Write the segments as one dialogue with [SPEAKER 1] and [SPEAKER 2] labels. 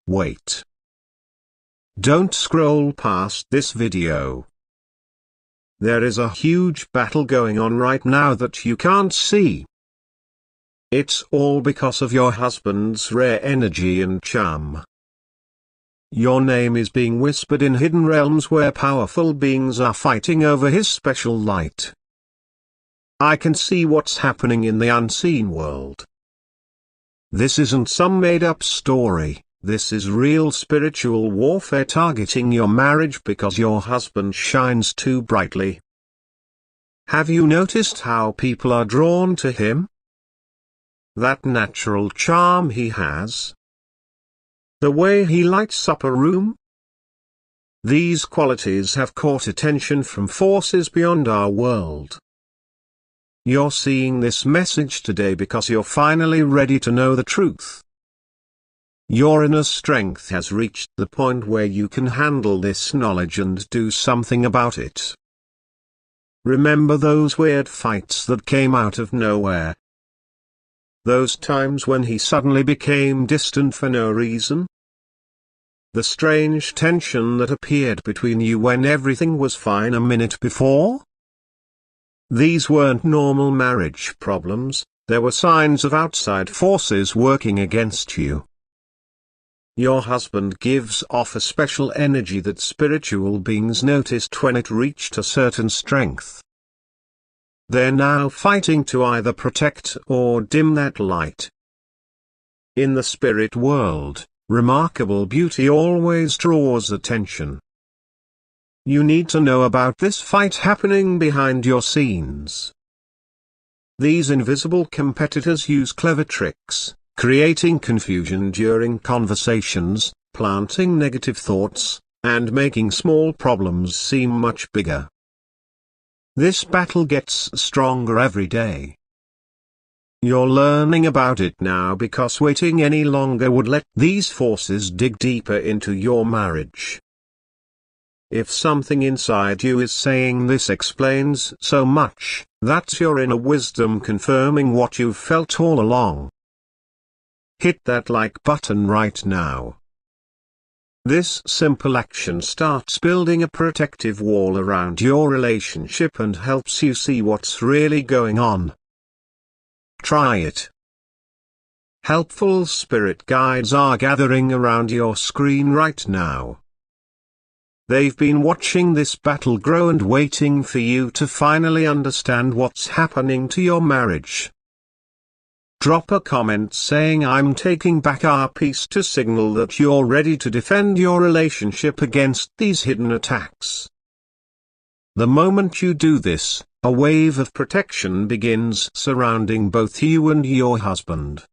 [SPEAKER 1] Wait. Don't scroll past this video. There is a huge battle going on right now that you can't see. It's all because of your husband's rare energy and charm. Your name is being whispered in hidden realms where powerful beings are fighting over his special light. I can see what's happening in the unseen world. This isn't some made-up story, this is real spiritual warfare targeting your marriage because your husband shines too brightly. Have you noticed how people are drawn to him? That natural charm he has? The way he lights up a room? These qualities have caught attention from forces beyond our world. You're seeing this message today because you're finally ready to know the truth. Your inner strength has reached the point where you can handle this knowledge and do something about it. Remember those weird fights that came out of nowhere? Those times when he suddenly became distant for no reason? The strange tension that appeared between you when everything was fine a minute before? These weren't normal marriage problems, there were signs of outside forces working against you. Your husband gives off a special energy that spiritual beings noticed when it reached a certain strength. They're now fighting to either protect or dim that light. In the spirit world, remarkable beauty always draws attention. You need to know about this fight happening behind your scenes. These invisible competitors use clever tricks, creating confusion during conversations, planting negative thoughts, and making small problems seem much bigger. This battle gets stronger every day. You're learning about it now because waiting any longer would let these forces dig deeper into your marriage. If something inside you is saying this explains so much, that's your inner wisdom confirming what you've felt all along. Hit that like button right now. This simple action starts building a protective wall around your relationship and helps you see what's really going on. Try it. Helpful spirit guides are gathering around your screen right now. They've been watching this battle grow and waiting for you to finally understand what's happening to your marriage. Drop a comment saying I'm taking back our peace to signal that you're ready to defend your relationship against these hidden attacks. The moment you do this, a wave of protection begins surrounding both you and your husband.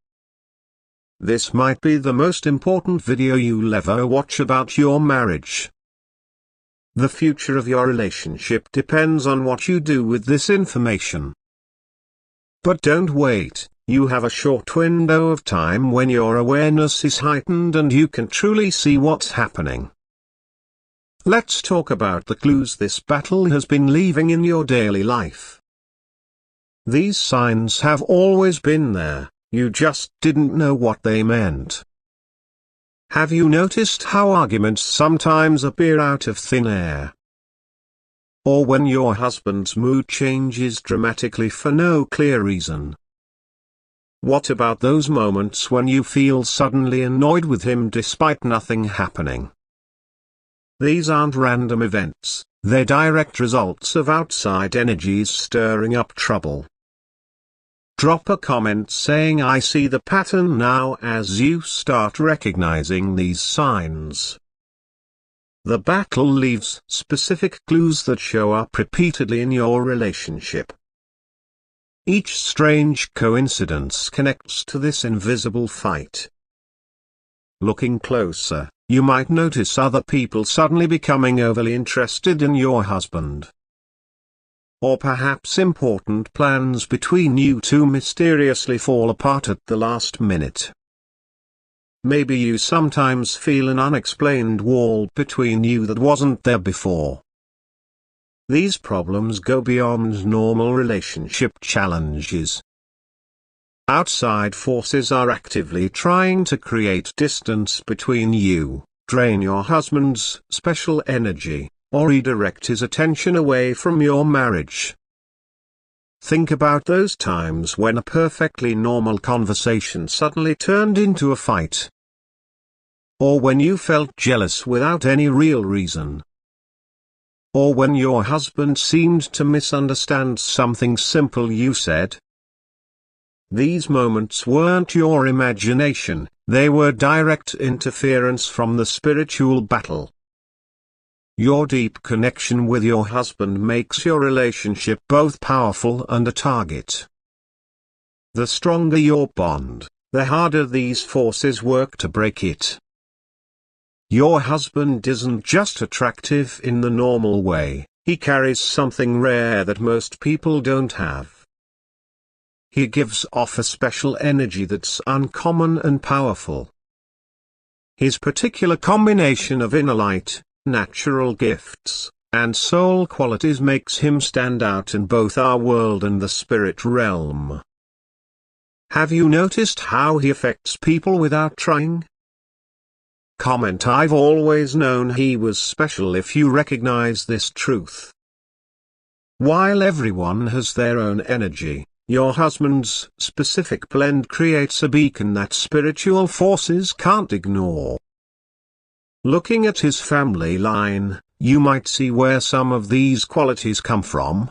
[SPEAKER 1] This might be the most important video you'll ever watch about your marriage. The future of your relationship depends on what you do with this information. But don't wait, you have a short window of time when your awareness is heightened and you can truly see what's happening. Let's talk about the clues this battle has been leaving in your daily life. These signs have always been there, you just didn't know what they meant. Have you noticed how arguments sometimes appear out of thin air? Or when your husband's mood changes dramatically for no clear reason? What about those moments when you feel suddenly annoyed with him despite nothing happening? These aren't random events, they're direct results of outside energies stirring up trouble. Drop a comment saying I see the pattern now as you start recognizing these signs. The battle leaves specific clues that show up repeatedly in your relationship. Each strange coincidence connects to this invisible fight. Looking closer, you might notice other people suddenly becoming overly interested in your husband. Or perhaps important plans between you two mysteriously fall apart at the last minute. Maybe you sometimes feel an unexplained wall between you that wasn't there before. These problems go beyond normal relationship challenges. Outside forces are actively trying to create distance between you, drain your husband's special energy, or redirect his attention away from your marriage. Think about those times when a perfectly normal conversation suddenly turned into a fight. Or when you felt jealous without any real reason. Or when your husband seemed to misunderstand something simple you said. These moments weren't your imagination, they were direct interference from the spiritual battle. Your deep connection with your husband makes your relationship both powerful and a target. The stronger your bond, the harder these forces work to break it. Your husband isn't just attractive in the normal way, he carries something rare that most people don't have. He gives off a special energy that's uncommon and powerful. His particular combination of inner light, natural gifts, and soul qualities makes him stand out in both our world and the spirit realm. Have you noticed how he affects people without trying? Comment: I've always known he was special. If you recognize this truth. While everyone has their own energy, your husband's specific blend creates a beacon that spiritual forces can't ignore. Looking at his family line, you might see where some of these qualities come from.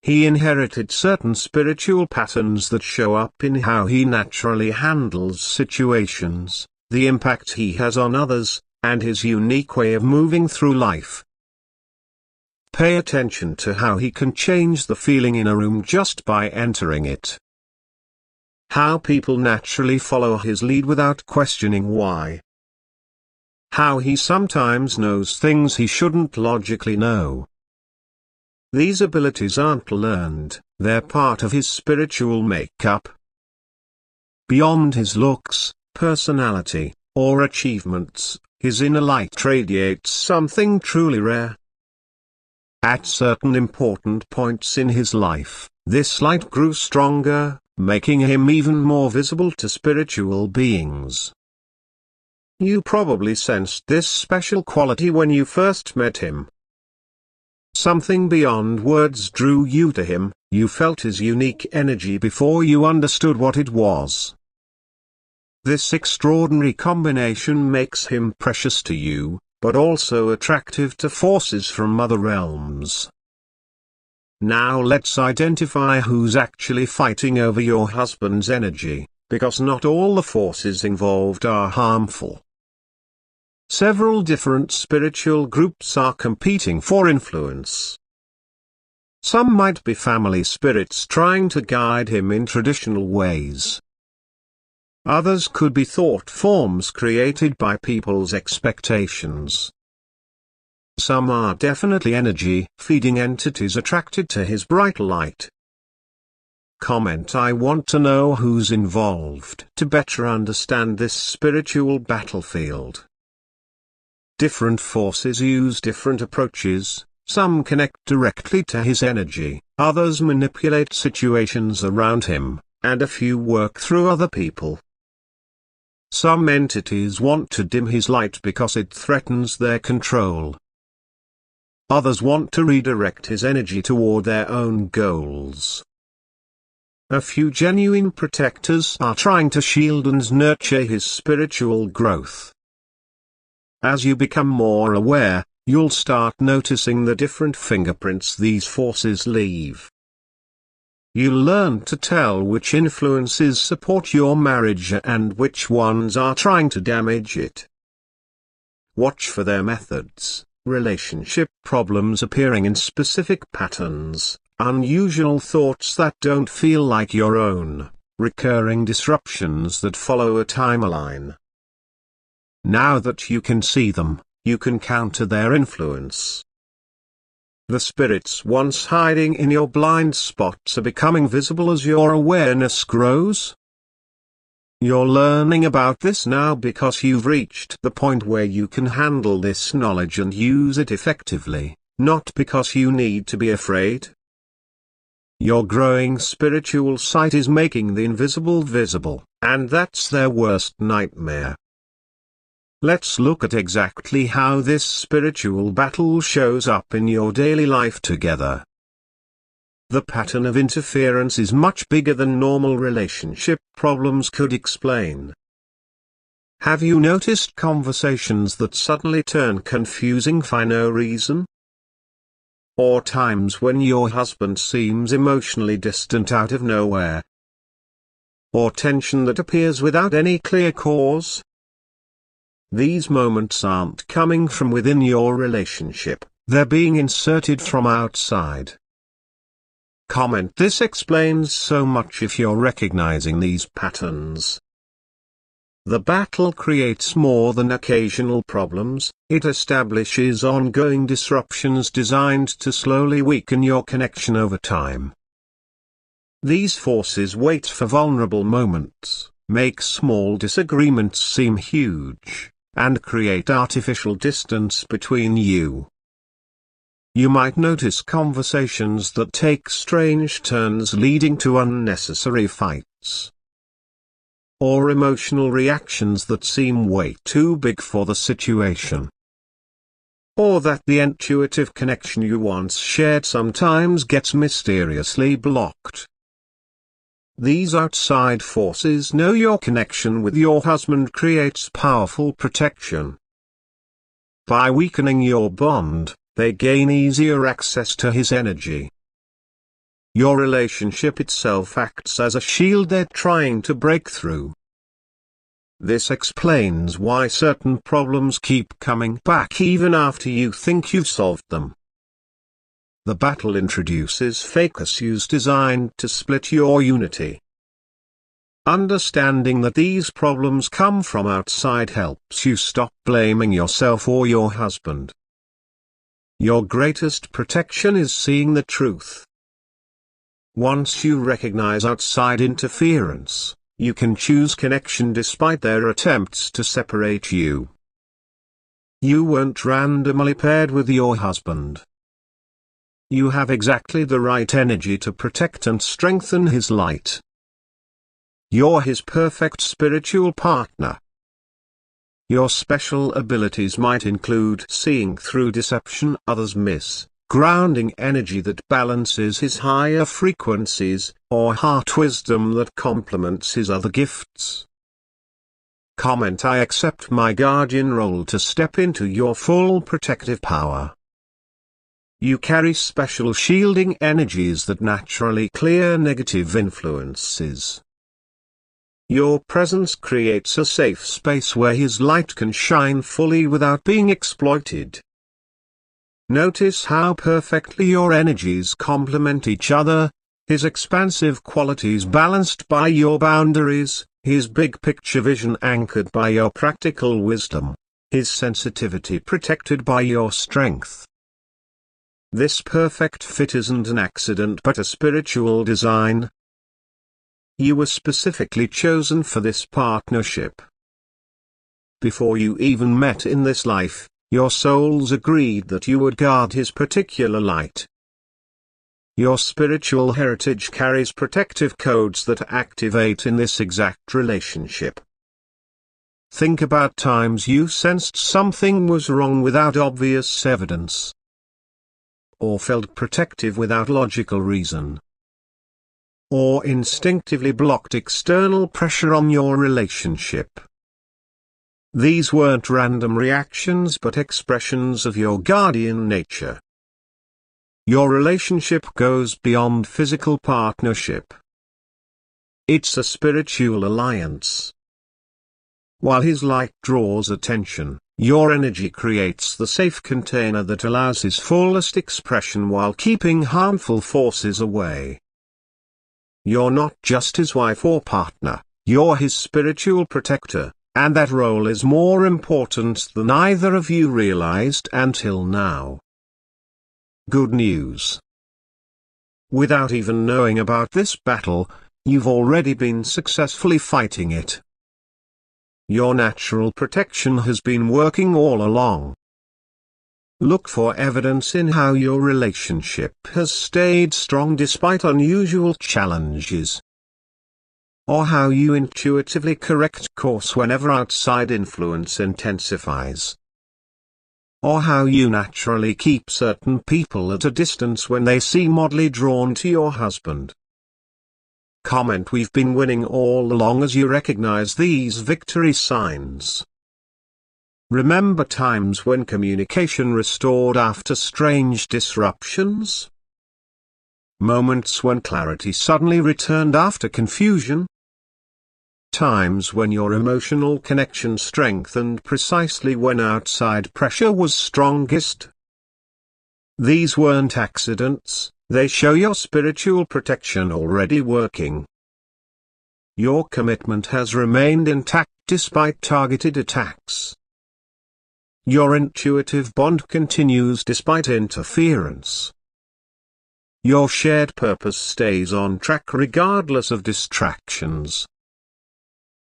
[SPEAKER 1] He inherited certain spiritual patterns that show up in how he naturally handles situations, the impact he has on others, and his unique way of moving through life. Pay attention to how he can change the feeling in a room just by entering it. How people naturally follow his lead without questioning why. How he sometimes knows things he shouldn't logically know. These abilities aren't learned, they're part of his spiritual makeup. Beyond his looks, personality, or achievements, his inner light radiates something truly rare. At certain important points in his life, this light grew stronger, making him even more visible to spiritual beings. You probably sensed this special quality when you first met him. Something beyond words drew you to him, you felt his unique energy before you understood what it was. This extraordinary combination makes him precious to you, but also attractive to forces from other realms. Now let's identify who's actually fighting over your husband's energy, because not all the forces involved are harmful. Several different spiritual groups are competing for influence. Some might be family spirits trying to guide him in traditional ways. Others could be thought forms created by people's expectations. Some are definitely energy-feeding entities attracted to his bright light. Comment: I want to know who's involved to better understand this spiritual battlefield. Different forces use different approaches, some connect directly to his energy, others manipulate situations around him, and a few work through other people. Some entities want to dim his light because it threatens their control. Others want to redirect his energy toward their own goals. A few genuine protectors are trying to shield and nurture his spiritual growth. As you become more aware, you'll start noticing the different fingerprints these forces leave. You'll learn to tell which influences support your marriage and which ones are trying to damage it. Watch for their methods, relationship problems appearing in specific patterns, unusual thoughts that don't feel like your own, recurring disruptions that follow a timeline. Now that you can see them, you can counter their influence. The spirits once hiding in your blind spots are becoming visible as your awareness grows. You're learning about this now because you've reached the point where you can handle this knowledge and use it effectively, not because you need to be afraid. Your growing spiritual sight is making the invisible visible, and that's their worst nightmare. Let's look at exactly how this spiritual battle shows up in your daily life together. The pattern of interference is much bigger than normal relationship problems could explain. Have you noticed conversations that suddenly turn confusing for no reason? Or times when your husband seems emotionally distant out of nowhere? Or tension that appears without any clear cause? These moments aren't coming from within your relationship, they're being inserted from outside. Comment: this explains so much if you're recognizing these patterns. The battle creates more than occasional problems, it establishes ongoing disruptions designed to slowly weaken your connection over time. These forces wait for vulnerable moments, make small disagreements seem huge, and create artificial distance between you. You might notice conversations that take strange turns leading to unnecessary fights. Or emotional reactions that seem way too big for the situation. Or that the intuitive connection you once shared sometimes gets mysteriously blocked. These outside forces know your connection with your husband creates powerful protection. By weakening your bond, they gain easier access to his energy. Your relationship itself acts as a shield they're trying to break through. This explains why certain problems keep coming back even after you think you've solved them. The battle introduces fake issues designed to split your unity. Understanding that these problems come from outside helps you stop blaming yourself or your husband. Your greatest protection is seeing the truth. Once you recognize outside interference, you can choose connection despite their attempts to separate you. You weren't randomly paired with your husband. You have exactly the right energy to protect and strengthen his light. You're his perfect spiritual partner. Your special abilities might include seeing through deception others miss, grounding energy that balances his higher frequencies, or heart wisdom that complements his other gifts. Comment: I accept my guardian role to step into your full protective power. You carry special shielding energies that naturally clear negative influences. Your presence creates a safe space where his light can shine fully without being exploited. Notice how perfectly your energies complement each other, his expansive qualities balanced by your boundaries, his big picture vision anchored by your practical wisdom, his sensitivity protected by your strength. This perfect fit isn't an accident but a spiritual design. You were specifically chosen for this partnership. Before you even met in this life, your souls agreed that you would guard his particular light. Your spiritual heritage carries protective codes that activate in this exact relationship. Think about times you sensed something was wrong without obvious evidence. Or felt protective without logical reason. Or instinctively blocked external pressure on your relationship. These weren't random reactions but expressions of your guardian nature. Your relationship goes beyond physical partnership. It's a spiritual alliance. While his light draws attention, your energy creates the safe container that allows his fullest expression while keeping harmful forces away. You're not just his wife or partner, you're his spiritual protector, and that role is more important than either of you realized until now. Good news. Without even knowing about this battle, you've already been successfully fighting it. Your natural protection has been working all along. Look for evidence in how your relationship has stayed strong despite unusual challenges, or how you intuitively correct course whenever outside influence intensifies, or how you naturally keep certain people at a distance when they seem oddly drawn to your husband. Comment "We've been winning all along" as you recognize these victory signs. Remember times when communication restored after strange disruptions? Moments when clarity suddenly returned after confusion? Times when your emotional connection strengthened precisely when outside pressure was strongest? These weren't accidents, they show your spiritual protection already working. Your commitment has remained intact despite targeted attacks. Your intuitive bond continues despite interference. Your shared purpose stays on track regardless of distractions.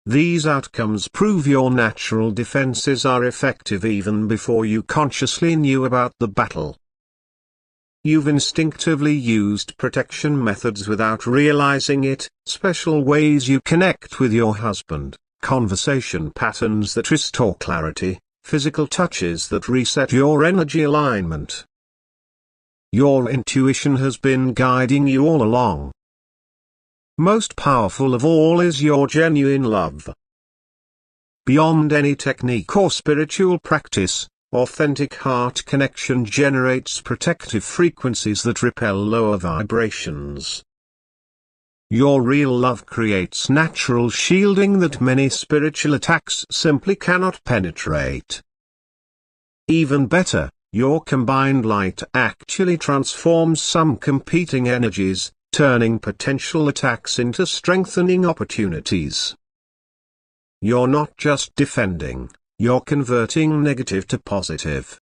[SPEAKER 1] These outcomes prove your natural defenses are effective even before you consciously knew about the battle. You've instinctively used protection methods without realizing it, special ways you connect with your husband, conversation patterns that restore clarity, physical touches that reset your energy alignment. Your intuition has been guiding you all along. Most powerful of all is your genuine love. Beyond any technique or spiritual practice, authentic heart connection generates protective frequencies that repel lower vibrations. Your real love creates natural shielding that many spiritual attacks simply cannot penetrate. Even better, your combined light actually transforms some competing energies, turning potential attacks into strengthening opportunities. You're not just defending, you're converting negative to positive.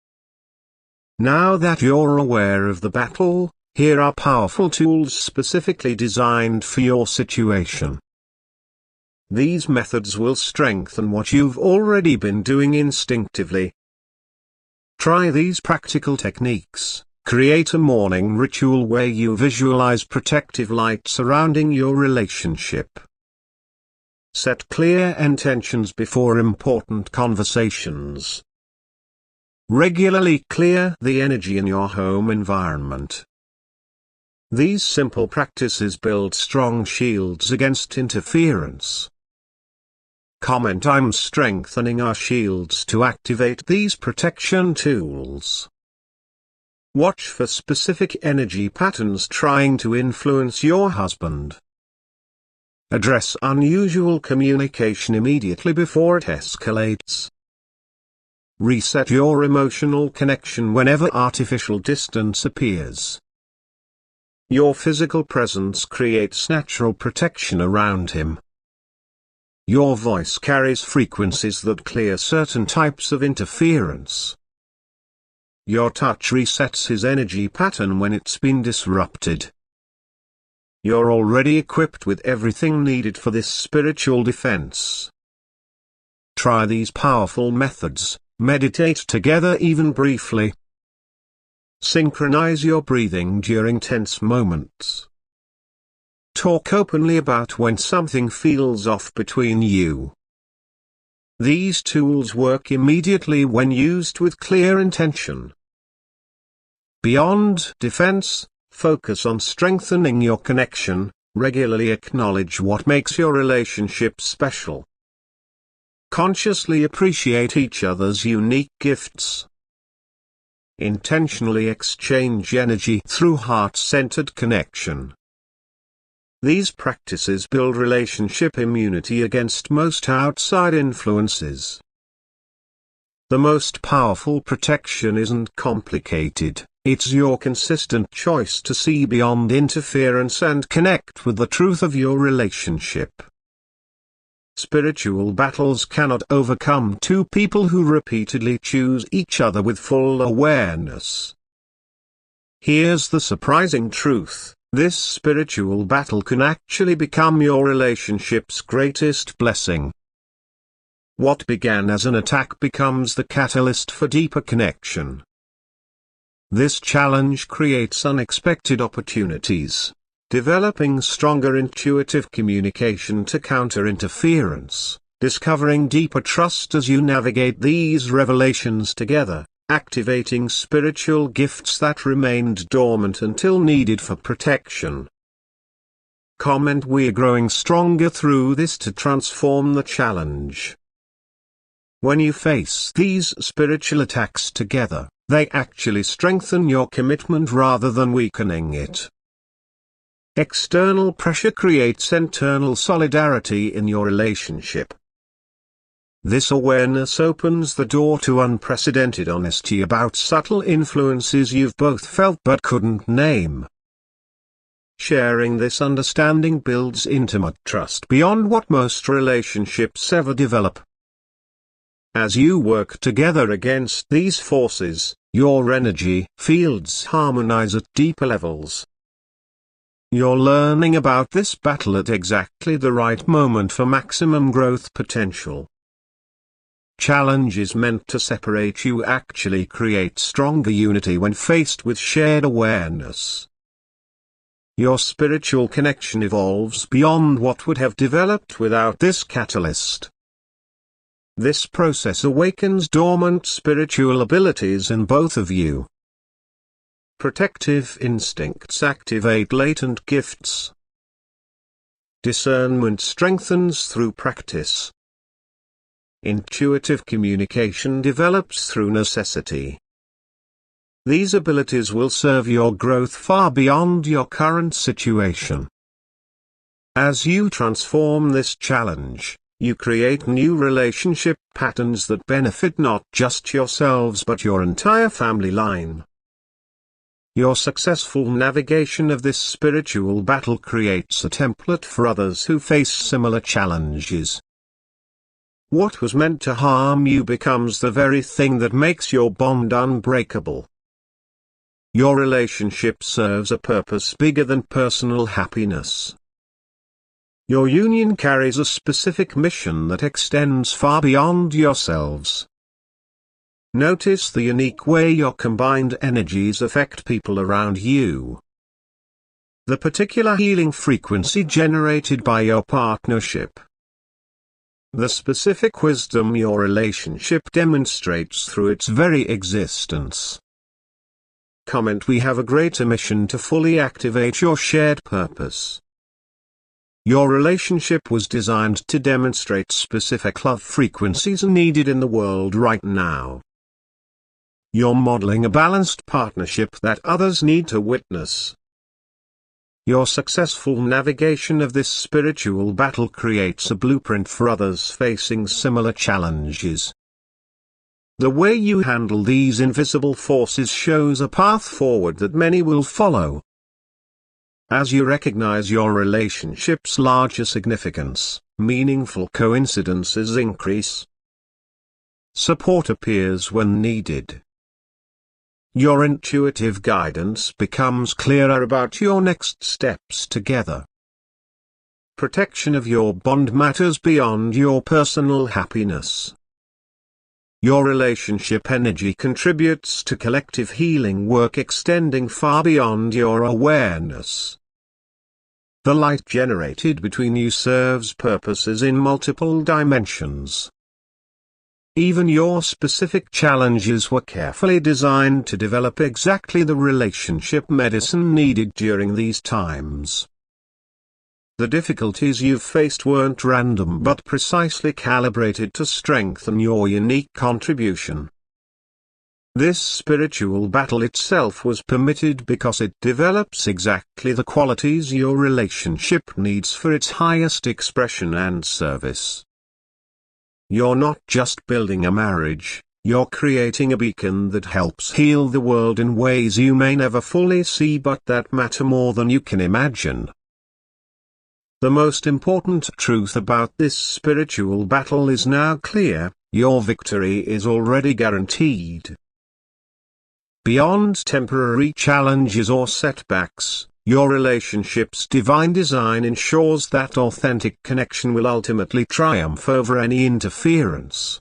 [SPEAKER 1] Now that you're aware of the battle, here are powerful tools specifically designed for your situation. These methods will strengthen what you've already been doing instinctively. Try these practical techniques. Create a morning ritual where you visualize protective light surrounding your relationship. Set clear intentions before important conversations. Regularly clear the energy in your home environment. These simple practices build strong shields against interference. Comment "I'm strengthening our shields to activate these protection tools." Watch for specific energy patterns trying to influence your husband. Address unusual communication immediately before it escalates. Reset your emotional connection whenever artificial distance appears. Your physical presence creates natural protection around him. Your voice carries frequencies that clear certain types of interference. Your touch resets his energy pattern when it's been disrupted. You're already equipped with everything needed for this spiritual defense. Try these powerful methods, meditate together even briefly. Synchronize your breathing during tense moments. Talk openly about when something feels off between you. These tools work immediately when used with clear intention. Beyond defense, focus on strengthening your connection. Regularly acknowledge what makes your relationship special. Consciously appreciate each other's unique gifts. Intentionally exchange energy through heart-centered connection. These practices build relationship immunity against most outside influences. The most powerful protection isn't complicated, it's your consistent choice to see beyond interference and connect with the truth of your relationship. Spiritual battles cannot overcome two people who repeatedly choose each other with full awareness. Here's the surprising truth. This spiritual battle can actually become your relationship's greatest blessing. What began as an attack becomes the catalyst for deeper connection. This challenge creates unexpected opportunities, developing stronger intuitive communication to counter interference, discovering deeper trust as you navigate these revelations together, activating spiritual gifts that remained dormant until needed for protection. Comment: we're growing stronger through this to transform the challenge. When you face these spiritual attacks together, they actually strengthen your commitment rather than weakening it. External pressure creates internal solidarity in your relationship. This awareness opens the door to unprecedented honesty about subtle influences you've both felt but couldn't name. Sharing this understanding builds intimate trust beyond what most relationships ever develop. As you work together against these forces, your energy fields harmonize at deeper levels. You're learning about this battle at exactly the right moment for maximum growth potential. Challenges meant to separate you actually create stronger unity when faced with shared awareness. Your spiritual connection evolves beyond what would have developed without this catalyst. This process awakens dormant spiritual abilities in both of you. Protective instincts activate latent gifts. Discernment strengthens through practice. Intuitive communication develops through necessity. These abilities will serve your growth far beyond your current situation. As you transform this challenge, you create new relationship patterns that benefit not just yourselves but your entire family line. Your successful navigation of this spiritual battle creates a template for others who face similar challenges. What was meant to harm you becomes the very thing that makes your bond unbreakable. Your relationship serves a purpose bigger than personal happiness. Your union carries a specific mission that extends far beyond yourselves. Notice the unique way your combined energies affect people around you. The particular healing frequency generated by your partnership. The specific wisdom your relationship demonstrates through its very existence. Comment: we have a greater mission to fully activate your shared purpose. Your relationship was designed to demonstrate specific love frequencies needed in the world right now. You're modeling a balanced partnership that others need to witness. Your successful navigation of this spiritual battle creates a blueprint for others facing similar challenges. The way you handle these invisible forces shows a path forward that many will follow. As you recognize your relationship's larger significance, meaningful coincidences increase. Support appears when needed. Your intuitive guidance becomes clearer about your next steps together. Protection of your bond matters beyond your personal happiness. Your relationship energy contributes to collective healing work extending far beyond your awareness. The light generated between you serves purposes in multiple dimensions. Even your specific challenges were carefully designed to develop exactly the relationship medicine needed during these times. The difficulties you've faced weren't random but precisely calibrated to strengthen your unique contribution. This spiritual battle itself was permitted because it develops exactly the qualities your relationship needs for its highest expression and service. You're not just building a marriage, you're creating a beacon that helps heal the world in ways you may never fully see but that matter more than you can imagine. The most important truth about this spiritual battle is now clear: your victory is already guaranteed. Beyond temporary challenges or setbacks, your relationship's divine design ensures that authentic connection will ultimately triumph over any interference.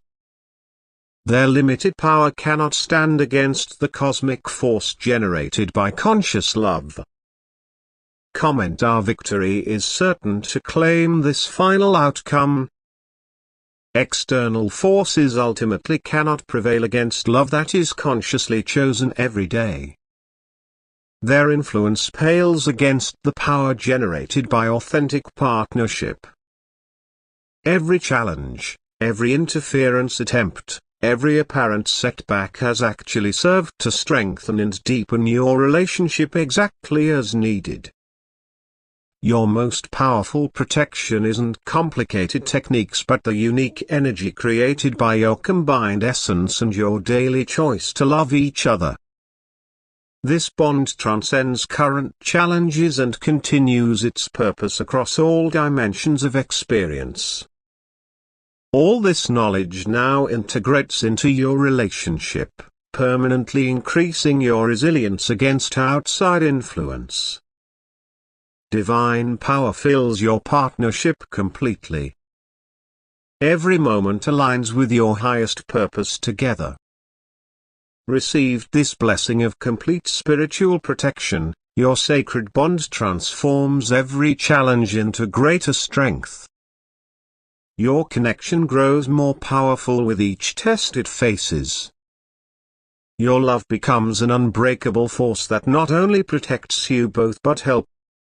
[SPEAKER 1] Their limited power cannot stand against the cosmic force generated by conscious love. Comment: our victory is certain to claim this final outcome. External forces ultimately cannot prevail against love that is consciously chosen every day. Their influence pales against the power generated by authentic partnership. Every challenge, every interference attempt, every apparent setback has actually served to strengthen and deepen your relationship exactly as needed. Your most powerful protection isn't complicated techniques but the unique energy created by your combined essence and your daily choice to love each other. This bond transcends current challenges and continues its purpose across all dimensions of experience. All this knowledge now integrates into your relationship, permanently increasing your resilience against outside influence. Divine power fills your partnership completely. Every moment aligns with your highest purpose together. Received this blessing of complete spiritual protection, your sacred bond transforms every challenge into greater strength. Your connection grows more powerful with each test it faces. Your love becomes an unbreakable force that not only protects you both but helps